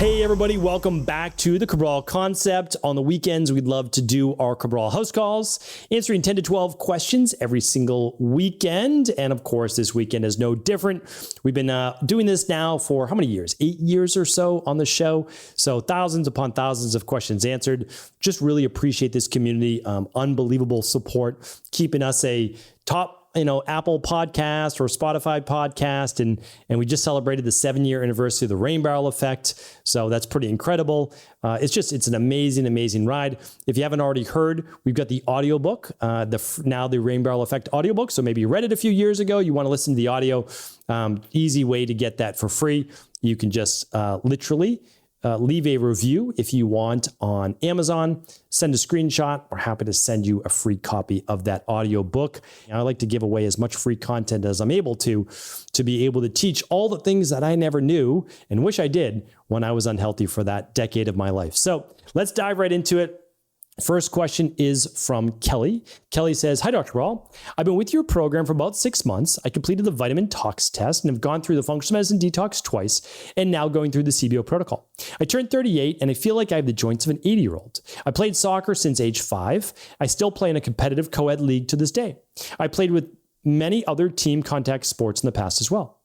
Hey everybody, welcome back to the Cabral Concept. On the weekends, we'd love to do our Cabral House Calls, answering 10 to 12 questions every single weekend. And of course, this weekend is no different. We've been doing this now for how many years? 8 years or so on the show. So thousands upon thousands of questions answered. Just really appreciate this community. Unbelievable support, keeping us a top Apple podcast or Spotify podcast. And we just celebrated the 7-year anniversary of the Rain Barrel Effect. So that's pretty incredible. It's an amazing, amazing ride. If you haven't already heard, we've got the audiobook, now the Rain Barrel Effect audiobook. So maybe you read it a few years ago. You want to listen to the audio. Easy way to get that for free. You can just literally leave a review if you want on Amazon, send a screenshot. We're happy to send you a free copy of that audio book. I like to give away as much free content as I'm able to be able to teach all the things that I never knew and wish I did when I was unhealthy for that decade of my life. So let's dive right into it. First question is from Kelly. Kelly says, "Hi, Dr. Cabral. I've been with your program for about 6 months. I completed the vitamin tox test and have gone through the functional medicine detox twice and now going through the CBO protocol. I turned 38 and I feel like I have the joints of an 80-year-old. I played soccer since age 5. I still play in a competitive co-ed league to this day. I played with many other team contact sports in the past as well.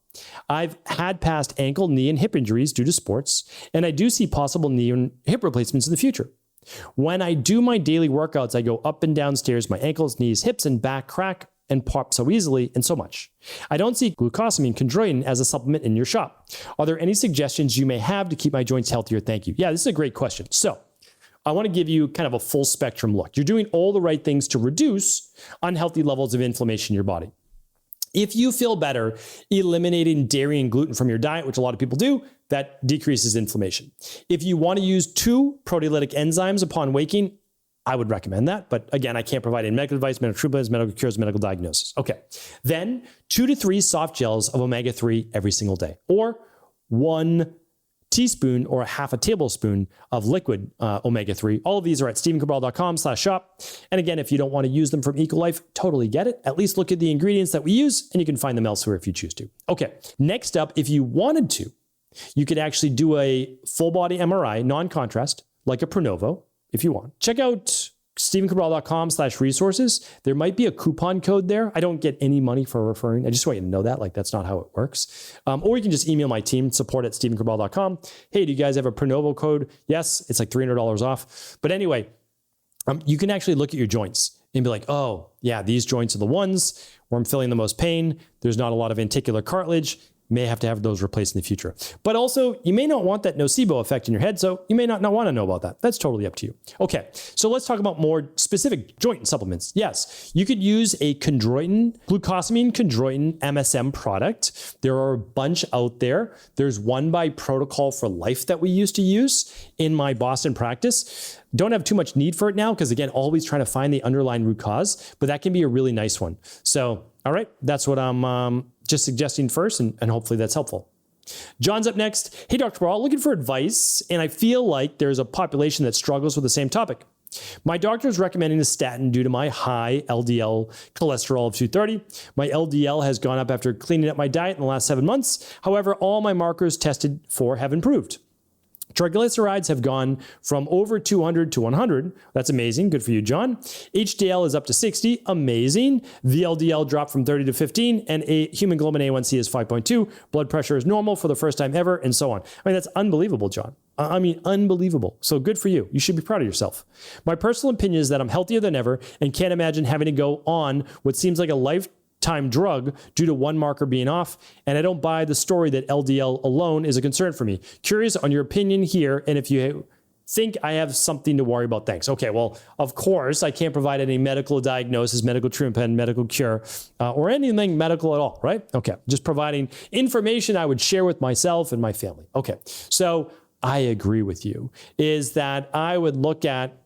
I've had past ankle, knee, and hip injuries due to sports, and I do see possible knee and hip replacements in the future. When I do my daily workouts, I go up and down stairs. My ankles, knees, hips, and back crack and pop so easily and so much. I don't see glucosamine chondroitin as a supplement in your shop. Are there any suggestions you may have to keep my joints healthier? Thank you." Yeah, this is a great question. So I want to give you kind of a full spectrum look. You're doing all the right things to reduce unhealthy levels of inflammation in your body. If you feel better eliminating dairy and gluten from your diet, which a lot of people do, that decreases inflammation. If you want to use 2 proteolytic enzymes upon waking, I would recommend that. But again, I can't provide any medical advice, medical treatments, medical cures, medical diagnosis. Okay. Then 2 to 3 soft gels of omega-3 every single day, or 1 teaspoon or a half a tablespoon of liquid omega-3. All of these are at stephencabral.com/shop. And again, if you don't want to use them from EcoLife, totally get it. At least look at the ingredients that we use and you can find them elsewhere if you choose to. Okay. Next up, if you wanted to, you could actually do a full body MRI, non-contrast, like a Pronovo, if you want. Check out stephencabral.com/resources. There might be a coupon code there. I don't get any money for referring. I just want you to know that, like that's not how it works. Or you can just email my team, support@stephencabral.com. Hey, do you guys have a Pronovo code? Yes, it's like $300 off. But anyway, you can actually look at your joints and be like, oh yeah, these joints are the ones where I'm feeling the most pain. There's not a lot of articular cartilage. May have to have those replaced in the future. But also, you may not want that nocebo effect in your head, so you may not want to know about that. That's totally up to you. Okay, so let's talk about more specific joint supplements. Yes, you could use a glucosamine chondroitin MSM product. There are a bunch out there. There's one by Protocol for Life that we used to use in my Boston practice. Don't have too much need for it now because, again, always trying to find the underlying root cause, but that can be a really nice one. So, all right, that's what I'm just suggesting first, and hopefully that's helpful. John's up next. "Hey, Dr. Cabral, looking for advice, and I feel like there's a population that struggles with the same topic. My doctor is recommending a statin due to my high LDL cholesterol of 230. My LDL has gone up after cleaning up my diet in the last 7 months. However, all my markers tested for have improved. Triglycerides have gone from over 200 to 100. That's amazing. Good for you, John. HDL is up to 60. Amazing. VLDL dropped from 30 to 15, and hemoglobin A1C is 5.2. Blood pressure is normal for the first time ever, and so on. I mean, that's unbelievable, John. I mean, unbelievable. So good for you. You should be proud of yourself. My personal opinion is that I'm healthier than ever and can't imagine having to go on what seems like a lifetime drug due to one marker being off, and I don't buy the story that LDL alone is a concern for me. Curious on your opinion here, and if you think I have something to worry about. Thanks." Okay, well, of course, I can't provide any medical diagnosis, medical treatment, medical cure, or anything medical at all, right? Okay, just providing information I would share with myself and my family. Okay, so I agree with you, is that I would look at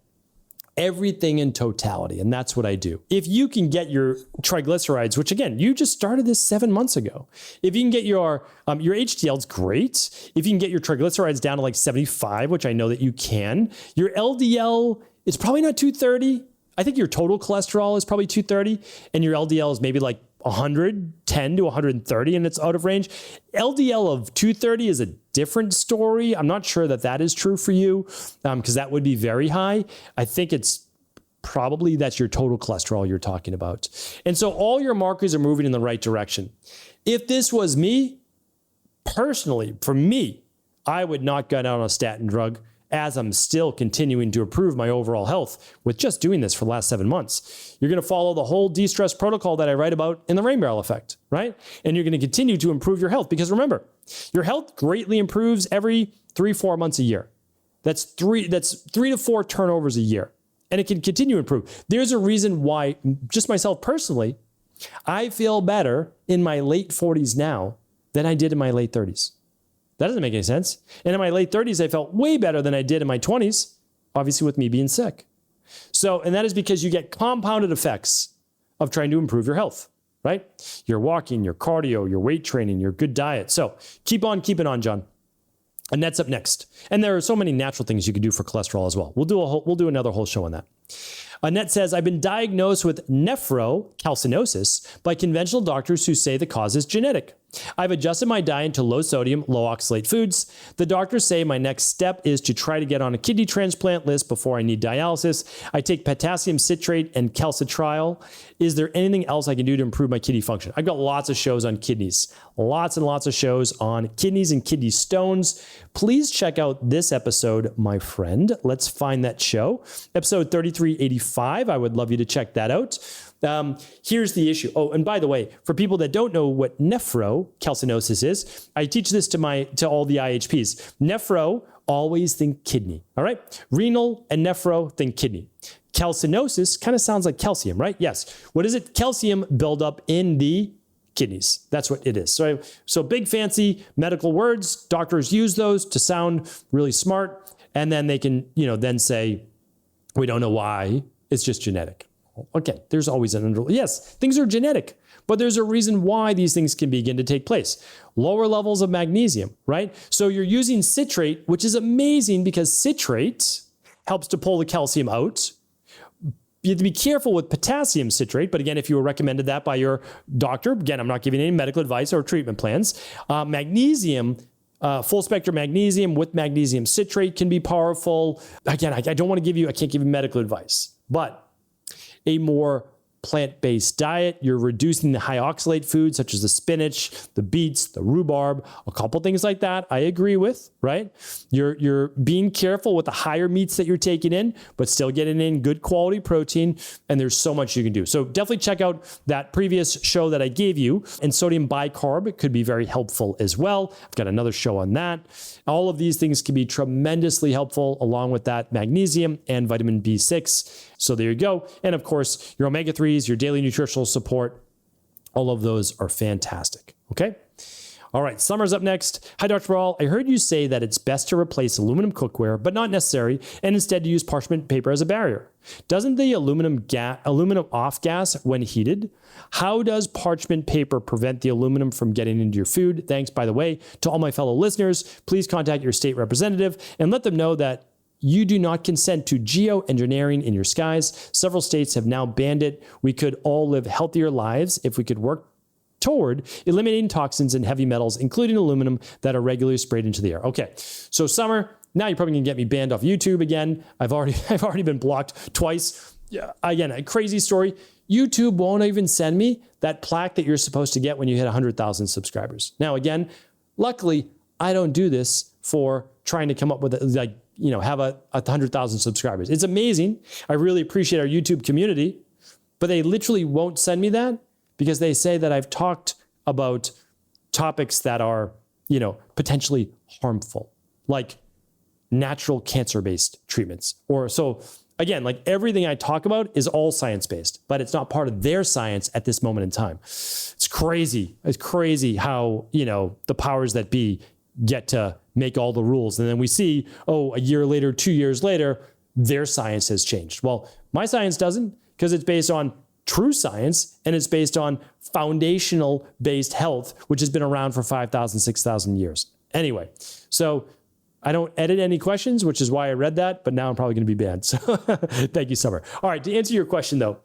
everything in totality, and that's what I do. If you can get your triglycerides, which again, you just started this 7 months ago. If you can get your HDL, it's great. If you can get your triglycerides down to like 75, which I know that you can, your LDL, it's probably not 230. I think your total cholesterol is probably 230, and your LDL is maybe like 110 to 130, and it's out of range. LDL of 230 is a different story. I'm not sure that that is true for you because that would be very high. I think it's probably that's your total cholesterol you're talking about. And so all your markers are moving in the right direction. If this was me, personally, for me, I would not go down on a statin drug as I'm still continuing to improve my overall health with just doing this for the last 7 months. You're going to follow the whole de-stress protocol that I write about in the rain barrel effect, right? And you're going to continue to improve your health because remember, your health greatly improves every 3-4 months a year. That's 3 to 4 turnovers a year. And it can continue to improve. There's a reason why, just myself personally, I feel better in my late 40s now than I did in my late 30s. That doesn't make any sense. And in my late 30s, I felt way better than I did in my 20s, obviously with me being sick. So, and that is because you get compounded effects of trying to improve your health, right? Your walking, your cardio, your weight training, your good diet. So keep on keeping on, John. Annette's up next. And there are so many natural things you can do for cholesterol as well. We'll do another whole show on that. Annette says, I've been diagnosed with nephrocalcinosis by conventional doctors who say the cause is genetic. I've adjusted my diet to low sodium, low oxalate foods. The doctors say my next step is to try to get on a kidney transplant list before I need dialysis. I take potassium citrate and calcitriol. Is there anything else I can do to improve my kidney function? I've got lots of shows on kidneys, lots and lots of shows on kidneys and kidney stones. Please check out this episode, my friend. Let's find that show. Episode 3385. I would love you to check that out. Here's the issue. Oh, and by the way, for people that don't know what nephrocalcinosis is, I teach this to all the IHPs. Nephro, always think kidney. All right. Renal and nephro, think kidney. Calcinosis kind of sounds like calcium, right? Yes. What is it? Calcium buildup in the kidneys. That's what it is. So big fancy medical words. Doctors use those to sound really smart. And then they can, then say, we don't know why. It's just genetic. Okay, there's always yes, things are genetic, but there's a reason why these things can begin to take place. Lower levels of magnesium, right? So you're using citrate, which is amazing because citrate helps to pull the calcium out. You have to be careful with potassium citrate, but again, if you were recommended that by your doctor, again, I'm not giving any medical advice or treatment plans. Magnesium, full spectrum magnesium with magnesium citrate can be powerful. Again, I can't give you medical advice, but a more plant-based diet, you're reducing the high oxalate foods such as the spinach, the beets, the rhubarb, a couple things like that I agree with, right? You're being careful with the higher meats that you're taking in, but still getting in good quality protein, and there's so much you can do. So definitely check out that previous show that I gave you, and sodium bicarb could be very helpful as well. I've got another show on that. All of these things can be tremendously helpful along with that magnesium and vitamin B6. So there you go. And of course, your omega-3s, your daily nutritional support, all of those are fantastic. Okay. All right. Summer's up next. Hi, Dr. Ball. I heard you say that it's best to replace aluminum cookware, but not necessary, and instead to use parchment paper as a barrier. Doesn't the aluminum off gas when heated? How does parchment paper prevent the aluminum from getting into your food? Thanks, by the way, to all my fellow listeners. Please contact your state representative and let them know that you do not consent to geoengineering in your skies. Several states have now banned it. We could all live healthier lives if we could work toward eliminating toxins and heavy metals, including aluminum, that are regularly sprayed into the air. Okay, so Summer, now you're probably gonna get me banned off YouTube again. I've already been blocked twice. Yeah, again, a crazy story. YouTube won't even send me that plaque that you're supposed to get when you hit 100,000 subscribers. Now, again, luckily, I don't do this for trying to come up with have 100,000 subscribers. It's amazing. I really appreciate our YouTube community, but they literally won't send me that because they say that I've talked about topics that are, potentially harmful, like natural cancer-based treatments. Or so again, like everything I talk about is all science-based, but it's not part of their science at this moment in time. It's crazy. It's crazy how, the powers that be get to make all the rules. And then we see, a year later, 2 years later, their science has changed. Well, my science doesn't, because it's based on true science and it's based on foundational based health, which has been around for 5,000, 6,000 years. Anyway, so I don't edit any questions, which is why I read that, but now I'm probably going to be banned. So thank you, Summer. All right, to answer your question though,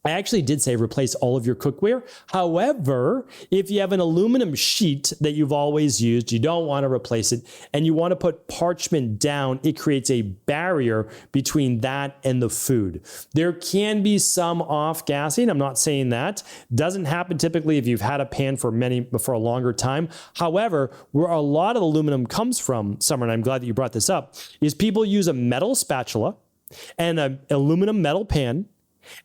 I actually did say replace all of your cookware. However, if you have an aluminum sheet that you've always used, you don't want to replace it, and you want to put parchment down, it creates a barrier between that and the food. There can be some off-gassing. I'm not saying that. Doesn't happen typically if you've had a pan for a longer time. However, where a lot of aluminum comes from, Summer, and I'm glad that you brought this up, is people use a metal spatula and an aluminum metal pan,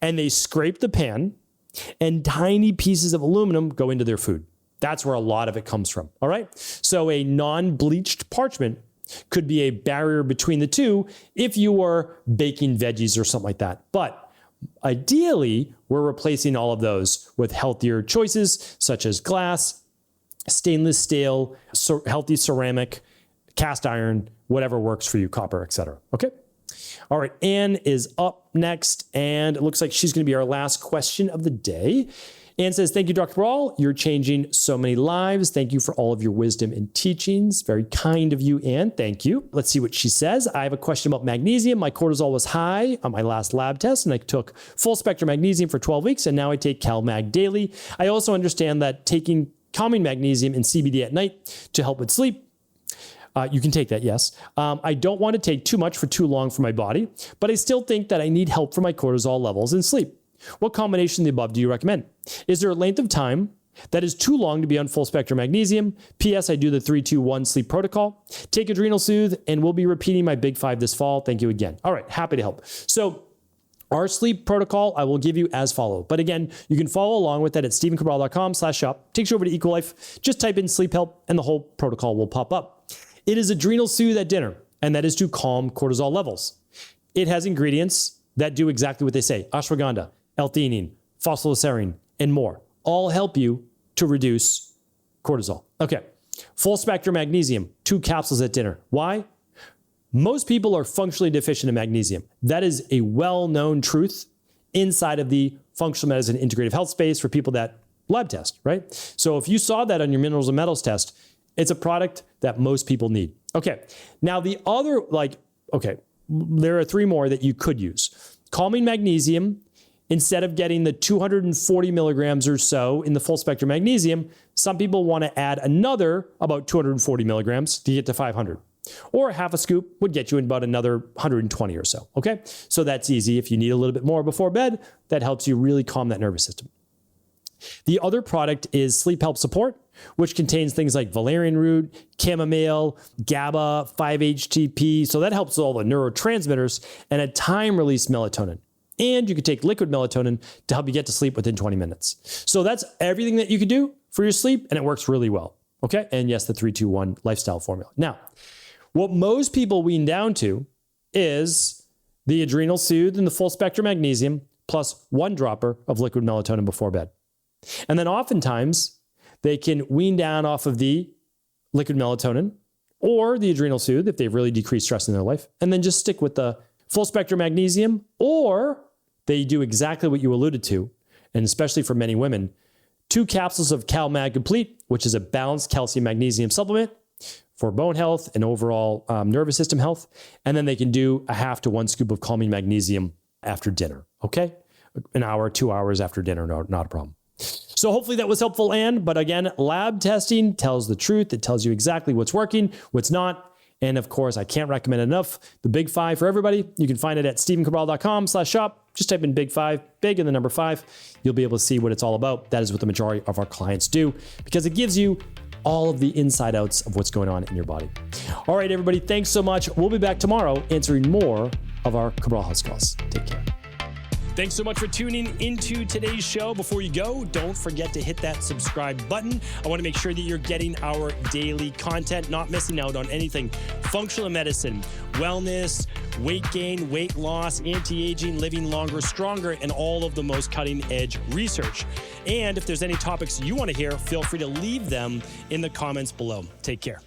and they scrape the pan, and tiny pieces of aluminum go into their food. That's where a lot of it comes from, all right? So a non-bleached parchment could be a barrier between the two if you were baking veggies or something like that. But ideally, we're replacing all of those with healthier choices, such as glass, stainless steel, healthy ceramic, cast iron, whatever works for you, copper, etc. Okay? All right, Anne is up next, and it looks like she's going to be our last question of the day. Anne says, thank you, Dr. Cabral. You're changing so many lives. Thank you for all of your wisdom and teachings. Very kind of you, Anne. Thank you. Let's see what she says. I have a question about magnesium. My cortisol was high on my last lab test, and I took full spectrum magnesium for 12 weeks, and now I take CalMag daily. I also understand that taking calming magnesium and CBD at night to help with sleep. You can take that, yes. I don't want to take too much for too long for my body, but I still think that I need help for my cortisol levels and sleep. What combination of the above do you recommend? Is there a length of time that is too long to be on full spectrum magnesium? P.S. I do the 3-2-1 sleep protocol. Take Adrenal Soothe, and we'll be repeating my Big 5 this fall. Thank you again. All right, happy to help. So our sleep protocol, I will give you as follows. But again, you can follow along with that at stephencabral.com/shop. Takes you over to Equalife. Just type in sleep help, and the whole protocol will pop up. It is Adrenal Soothe at dinner, and that is to calm cortisol levels. It has ingredients that do exactly what they say. Ashwagandha, L-theanine, phosphoserine, and more. All help you to reduce cortisol. Okay, full spectrum magnesium, 2 capsules at dinner. Why? Most people are functionally deficient in magnesium. That is a well-known truth inside of the functional medicine integrative health space for people that lab test, right? So if you saw that on your minerals and metals test, it's a product that most people need. Okay, now the other, there are 3 more that you could use. Calming magnesium, instead of getting the 240 milligrams or so in the full spectrum magnesium, some people want to add another about 240 milligrams to get to 500. Or half a scoop would get you in about another 120 or so, okay? So that's easy. If you need a little bit more before bed, that helps you really calm that nervous system. The other product is Sleep Help Support, which contains things like valerian root, chamomile, GABA, 5-HTP. So that helps with all the neurotransmitters and a time-release melatonin. And you can take liquid melatonin to help you get to sleep within 20 minutes. So that's everything that you can do for your sleep, and it works really well. Okay? And yes, the 3-2-1 lifestyle formula. Now, what most people wean down to is the Adrenal Soothe and the full spectrum magnesium plus 1 dropper of liquid melatonin before bed. And then oftentimes they can wean down off of the liquid melatonin or the Adrenal Soothe if they've really decreased stress in their life, and then just stick with the full spectrum magnesium, or they do exactly what you alluded to, and especially for many women, 2 capsules of CalMag Complete, which is a balanced calcium magnesium supplement for bone health and overall nervous system health. And then they can do a half to 1 scoop of calming magnesium after dinner. Okay? An hour, 2 hours after dinner, not a problem. So hopefully that was helpful, Anne. But again, lab testing tells the truth. It tells you exactly what's working, what's not. And of course, I can't recommend enough the Big 5 for everybody. You can find it at stephencabral.com/shop. Just type in Big 5, big and the number 5. You'll be able to see what it's all about. That is what the majority of our clients do, because it gives you all of the inside outs of what's going on in your body. All right, everybody, thanks so much. We'll be back tomorrow answering more of our Cabral House Calls. Take care. Thanks so much for tuning into today's show. Before you go, don't forget to hit that subscribe button. I want to make sure that you're getting our daily content, not missing out on anything functional medicine, wellness, weight gain, weight loss, anti-aging, living longer, stronger, and all of the most cutting-edge research. And if there's any topics you want to hear, feel free to leave them in the comments below. Take care.